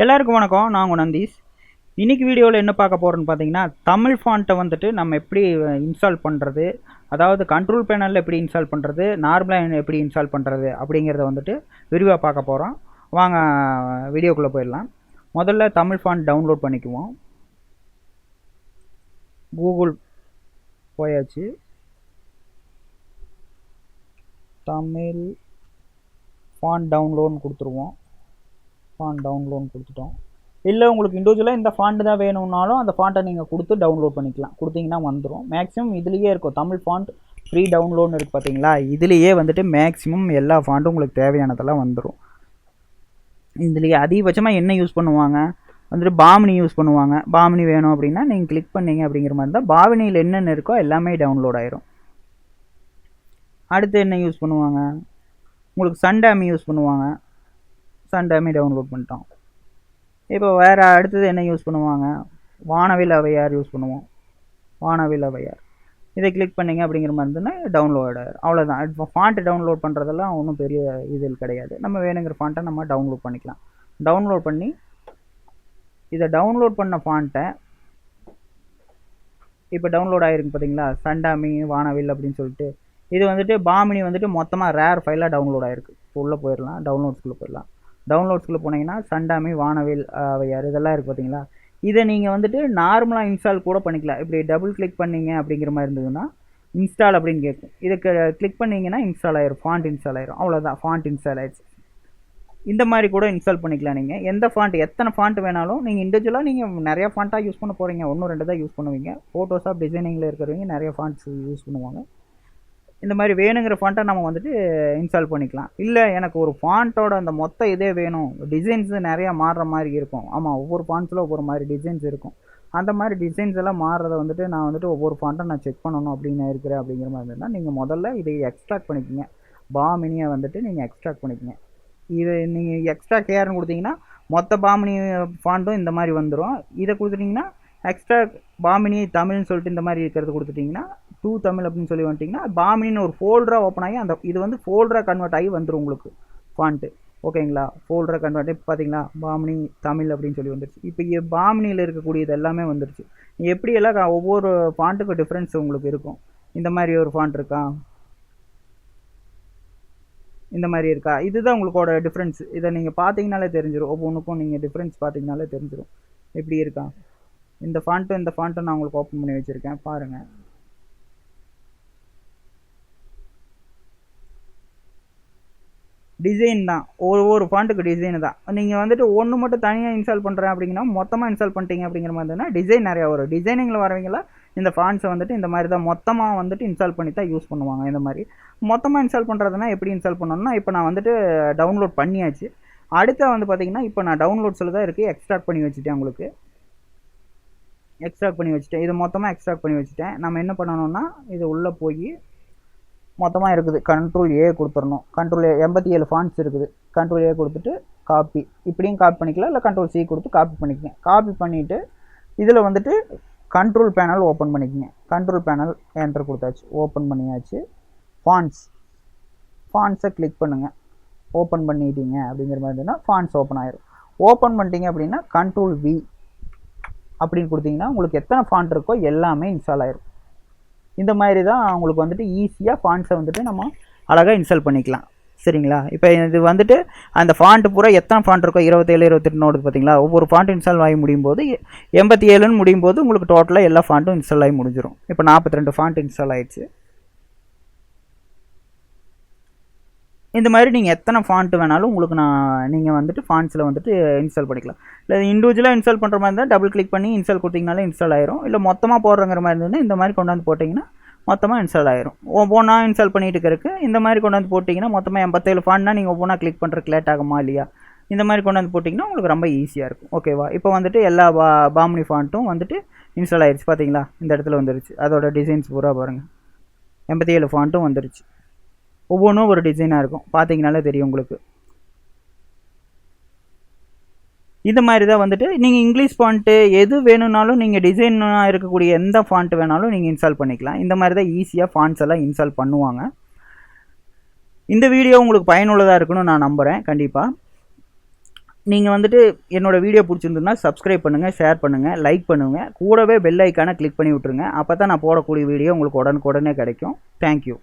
எல்லாருக்கும் வணக்கம். நான் உங்கள் நந்தீஷ். இன்றைக்கி வீடியோவில் என்ன பார்க்க போகிறோன்னு பார்த்தீங்கன்னா, தமிழ் ஃபாண்ட்டை வந்துட்டு நம்ம எப்படி இன்ஸ்டால் பண்ணுறது, அதாவது கண்ட்ரோல் பேனலில் எப்படி இன்ஸ்டால் பண்ணுறது, நார்மலாக எப்படி இன்ஸ்டால் பண்ணுறது அப்படிங்கிறத வந்துட்டு விரிவாக பார்க்க போகிறோம். வாங்க வீடியோக்குள்ளே போயிடலாம். முதல்ல தமிழ் ஃபாண்ட் டவுன்லோட் பண்ணிக்குவோம். கூகுள் போயாச்சு. தமிழ் ஃபாண்ட் டவுன்லோட்னு கொடுத்துருவோம். ஃபாண்ட் டவுன்லோட் கொடுத்துட்டோம். இல்லை உங்களுக்கு இண்டிவிஜுவலாக இந்த ஃபாண்ட் தான் வேணும்னாலும் அந்த ஃபாண்ட்டை நீங்கள் கொடுத்து டவுன்லோட் பண்ணிக்கலாம். கொடுத்தீங்கன்னா வந்துடும். மேக்ஸிமம் இதுலேயே இருக்கும் தமிழ் ஃபாண்ட் ஃப்ரீ டவுன்லோட்னு இருக்குது பார்த்தீங்களா, இதுலேயே வந்துட்டு மேக்ஸிமம் எல்லா ஃபாண்ட்டும் உங்களுக்கு தேவையானதெல்லாம் வந்துடும். இதுலேயே அதிகபட்சமாக என்ன யூஸ் பண்ணுவாங்க வந்துட்டு பாமினி யூஸ் பண்ணுவாங்க. பாமினி வேணும் அப்படின்னா நீங்கள் கிளிக் பண்ணிங்க அப்படிங்கிற மாதிரி இருந்தால் பாமினியில் என்னென்ன இருக்கோ எல்லாமே டவுன்லோட் ஆயிரும். அடுத்து என்ன யூஸ் பண்ணுவாங்க, உங்களுக்கு சன்டாமி யூஸ் பண்ணுவாங்க. சன்டாமி டவுன்லோட் பண்ணிட்டோம். இப்போ வேறு அடுத்தது என்ன யூஸ் பண்ணுவாங்க, வானவில் அவையார் யூஸ் பண்ணுவோம். வானவில் அவையார் இதை கிளிக் பண்ணிங்க அப்படிங்கிற மாதிரி இருந்ததுன்னா டவுன்லோட் ஆகிடும். அவ்வளோதான். இப்போ ஃபாண்ட்டு டவுன்லோட் பண்ணுறதெல்லாம் ஒன்றும் பெரிய இதில் கிடையாது. நம்ம வேணுங்கிற ஃபாண்ட்டை நம்ம டவுன்லோட் பண்ணிக்கலாம். டவுன்லோட் பண்ணி இதை டவுன்லோட் பண்ண ஃபாண்ட்டை இப்போ டவுன்லோட் ஆகிருக்கு பார்த்தீங்களா, சண்டாமி வானவில் அப்படின்னு சொல்லிட்டு. இது வந்துட்டு பாமினி வந்துட்டு மொத்தமாக ரேர் ஃபைலாக டவுன்லோட் ஆகிருக்கு. இப்போ உள்ளே போயிடலாம், டவுன்லோட்ஸ்குள்ளே போயிடலாம். டவுன்லோட்ஸ்குள்ளே போனீங்கன்னா சண்டாமி வானவில் அவையார் இதெல்லாம் இருக்குது பார்த்தீங்களா. இதை நீங்கள் வந்துட்டு நார்மலாக இன்ஸ்டால் கூட பண்ணிக்கலாம். இப்படி டபுள் கிளிக் பண்ணிங்க அப்படிங்கிற மாதிரி இருந்ததுன்னா இன்ஸ்டால் அப்படின்னு கேட்கும். இதை கிளிக் பண்ணிங்கன்னா இன்ஸ்டால் ஆயிரும், ஃபாண்ட் இன்ஸ்டால் ஆயிரும். அவ்வளோதான், ஃபாண்ட் இன்ஸ்டால் ஆயிடுச்சு. இந்த மாதிரி கூட இன்ஸ்டால் பண்ணிக்கலாம். நீங்கள் எந்த ஃபாண்ட் எத்தனை ஃபாண்ட் வேணாலும் நீங்கள் இண்டிவிஜுவலாக நீங்கள் நிறையா ஃபாண்ட்டாக யூஸ் பண்ண போகிறீங்க, ஒன்று ரெண்டு தான் யூஸ் பண்ணுவீங்க. ஃபோட்டோஷாப் டிசைனிங்கில் இருக்கிறவங்க நிறைய ஃபாண்ட்ஸ் யூஸ் பண்ணுவாங்க. இந்த மாதிரி வேணுங்கிற ஃபாண்ட்டை நம்ம வந்துட்டு இன்ஸ்டால் பண்ணிக்கலாம். இல்லை எனக்கு ஒரு ஃபாண்ட்டோட அந்த மொத்த இதே வேணும், டிசைன்ஸு நிறையா மாறுற மாதிரி இருக்கும். ஆமாம், ஒவ்வொரு ஃபாண்ட்ஸில் ஒவ்வொரு மாதிரி டிசைன்ஸ் இருக்கும். அந்த மாதிரி டிசைன்ஸ் எல்லாம் மாறுறதை வந்துட்டு நான் வந்துட்டு ஒவ்வொரு ஃபாண்ட்டை நான் செக் பண்ணணும் அப்படின்னு இருக்கிறேன் அப்படிங்கிற மாதிரி இருந்ததுன்னா நீங்கள் முதல்ல இதை எக்ஸ்ட்ராக்ட் பண்ணிக்கோங்க. பாமினியை வந்துட்டு நீங்கள் எக்ஸ்ட்ராக்ட் பண்ணிக்கோங்க. இது நீங்கள் எக்ஸ்ட்ரா கேர்னு கொடுத்தீங்கன்னா மொத்த பாமினி ஃபாண்ட்டும் இந்த மாதிரி வந்துடும். இதை கொடுத்துட்டிங்கன்னா எக்ஸ்ட்ரா பாமினி தமிழ்னு சொல்லிட்டு இந்த மாதிரி இருக்கிறது கொடுத்துட்டிங்கன்னா டூ தமிழ் அப்படின்னு சொல்லி வந்துட்டிங்கன்னா பாமினின்னு ஒரு ஃபோல்டராக ஓப்பன் ஆகி அந்த இது வந்து ஃபோல்டராக கன்வெர்ட் ஆகி வந்துடும் உங்களுக்கு ஃபாண்ட்டு. ஓகேங்களா, ஃபோல்டராக கன்வெர்ட் ஆகி பார்த்தீங்களா பாமினி தமிழ் அப்படின்னு சொல்லி வந்துருச்சு. இப்போ பாமினியில் இருக்கக்கூடியது எல்லாமே வந்துருச்சு. எப்படியெல்லாம் ஒவ்வொரு ஃபாண்ட்டுக்கு டிஃப்ரென்ஸ் உங்களுக்கு இருக்கும். இந்த மாதிரி ஒரு ஃபாண்ட் இருக்கா, இந்த மாதிரி இருக்கா, இதுதான் உங்களுக்கோட டிஃப்ரென்ஸ். இதை நீங்கள் பார்த்தீங்கனாலே தெரிஞ்சிடும். ஒவ்வொன்றுக்கும் நீங்கள் டிஃப்ரென்ஸ் பார்த்தீங்கனாலே தெரிஞ்சிடும் எப்படி இருக்கா. இந்த ஃபாண்ட்டும் நான் உங்களுக்கு ஓப்பன் பண்ணி வச்சுருக்கேன் பாருங்கள். டிசைன் தான், ஒவ்வொரு ஃபாண்ட்டுக்கு டிசைன் தான். நீங்கள் வந்துட்டு ஒன்று மட்டும் தனியாக இன்ஸ்டால் பண்ணுறேன் அப்படிங்கன்னா மொத்தமாக இன்ஸ்டால் பண்ணிட்டீங்க அப்படிங்கிற மாதிரி இருந்ததுன்னா டிசைன் நிறையா வரும். டிசைனிங்கில் வரவங்களா இந்த ஃபாண்ட்ஸை வந்துட்டு இந்த மாதிரி தான் மொத்தமாக வந்துட்டு இன்ஸ்டால் பண்ணி தான் யூஸ் பண்ணுவாங்க. இந்த மாதிரி மொத்தமாக இன்ஸ்டால் பண்ணுறதுனா எப்படி இன்ஸ்டால் பண்ணணும்னா, இப்போ நான் வந்துட்டு டவுன்லோட் பண்ணியாச்சு. அடுத்த வந்து பார்த்தீங்கன்னா இப்போ நான் டவுன்லோட்ஸில் தான் இருக்குது. எக்ஸ்ட்ராக்ட் பண்ணி வச்சுட்டேன். உங்களுக்கு எக்ஸ்ட்ராக்ட் பண்ணி வச்சுட்டேன். இது மொத்தமாக எக்ஸ்ட்ராக்ட் பண்ணி வச்சுட்டேன். நம்ம என்ன பண்ணணும்னா இது உள்ளே போய் மொத்தமாக இருக்குது கண்ட்ரோல் ஏ கொடுத்துடணும். கண்ட்ரோல் 87 ஃபாண்ட்ஸ் இருக்குது. கண்ட்ரோல் ஏ கொடுத்துட்டு காப்பி, இப்படியும் காப்பி பண்ணிக்கலாம். இல்லை கண்ட்ரோல் சி கொடுத்து காப்பி பண்ணிக்கங்க. காப்பி பண்ணிவிட்டு இதில் வந்துட்டு கண்ட்ரோல் பேனல் ஓப்பன் பண்ணிக்கங்க. கண்ட்ரோல் பேனல் என்டர் கொடுத்தாச்சு, ஓப்பன் பண்ணியாச்சு. ஃபாண்ட்ஸை கிளிக் பண்ணுங்கள். ஓப்பன் பண்ணிட்டீங்க அப்படிங்கிற மாதிரி இருந்ததுன்னா ஃபாண்ட்ஸ் ஓப்பன் ஆயிரும். ஓப்பன் பண்ணிட்டீங்க அப்படின்னா கண்ட்ரோல் வி அப்படின்னு கொடுத்தீங்கன்னா உங்களுக்கு எத்தனை ஃபாண்ட் இருக்கோ எல்லாமே இன்ஸ்டால் ஆயிரும். இந்த மாதிரி தான் உங்களுக்கு வந்துட்டு ஈஸியாக ஃபாண்ட்ஸை வந்துட்டு நம்ம அழகாக இன்ஸ்டால் பண்ணிக்கலாம். சரிங்களா, இப்போ இது வந்துட்டு அந்த ஃபாண்ட்டு பூரா எத்தனை ஃபாண்ட் இருக்கோ 27 28 பார்த்தீங்களா, ஒவ்வொரு ஃபாண்ட் இன்ஸ்டால் ஆகி முடியும் போது 87ன்னு முடியும் போது உங்களுக்கு டோட்டலாக எல்லா ஃபாண்ட்டும் இன்ஸ்டால் ஆகி முடிஞ்சிடும். இப்போ 42 ஃபாண்ட் இன்ஸ்டால் ஆயிடுச்சு. இந்த மாதிரி நீங்கள் எத்தனை ஃபாண்ட்டு வேணாலும் உங்களுக்கு நீங்கள் வந்துட்டு ஃபாண்ட்ஸில் வந்துட்டு இன்ஸ்டால் பண்ணிக்கலாம். இல்லை இண்டிவிஜுவலாக இன்ஸ்டால் பண்ணுற மாதிரி இருந்தால் டபுள் கிளிக் பண்ணி இன்ஸ்டால் கொடுத்தீங்கனாலே இன்ஸ்டால் ஆயிரும். இல்லை மொத்தமாக போடுறங்கிற மாதிரி இருந்ததுன்னா இந்த மாதிரி கொண்டாந்து போட்டிங்கன்னா மொத்தமாக இன்ஸ்டால் ஆயிரும். ஒவ்வொன்றா இன்ஸ்டால் பண்ணிட்டு இருக்கு. இந்த மாதிரி கொண்டாந்து போட்டிங்கன்னா மொத்தமாக 87 ஃபாண்ட்னா நீங்கள் ஒவ்வொன்றா கிளிக் பண்ணுறதுக்கு லேட் ஆகுமா இல்லையா. இந்த மாதிரி கொண்டாந்து போட்டிங்கன்னா உங்களுக்கு ரொம்ப ஈஸியாக இருக்கும். ஓகேவா, இப்போ வந்துட்டு எல்லா பாமினி ஃபாண்ட்டும் வந்துட்டு இன்ஸ்டால் ஆயிடுச்சு. பார்த்தீங்களா, இந்த இடத்துல வந்துருச்சு. அதோட டிசைன்ஸ் பூரா பாருங்கள், 87 ஃபாண்ட்டும் வந்துருச்சு. ஒவ்வொன்றும் ஒரு டிசைனாக இருக்கும். பார்த்தீங்கனாலே தெரியும் உங்களுக்கு. இந்த மாதிரி தான் வந்துட்டு நீங்கள் இங்கிலீஷ் ஃபாண்ட்டு எது வேணும்னாலும் நீங்கள் டிசைனாக இருக்கக்கூடிய எந்த ஃபாண்ட்டு வேணாலும் நீங்கள் இன்ஸ்டால் பண்ணிக்கலாம். இந்த மாதிரி தான் ஈஸியாக ஃபாண்ட்ஸ் எல்லாம் இன்ஸ்டால் பண்ணுவாங்க. இந்த வீடியோ உங்களுக்கு பயனுள்ளதாக இருக்குன்னு நான் நம்புகிறேன். கண்டிப்பாக நீங்கள் வந்துட்டு என்னோடய வீடியோ பிடிச்சிருந்துன்னா சப்ஸ்கிரைப் பண்ணுங்கள், ஷேர் பண்ணுங்கள், லைக் பண்ணுங்கள், கூடவே பெல் ஐக்கானை கிளிக் பண்ணி விட்ருங்க. அப்போ தான் நான் போடக்கூடிய வீடியோ உங்களுக்கு உடனுக்குடனே கிடைக்கும். தேங்க்யூ.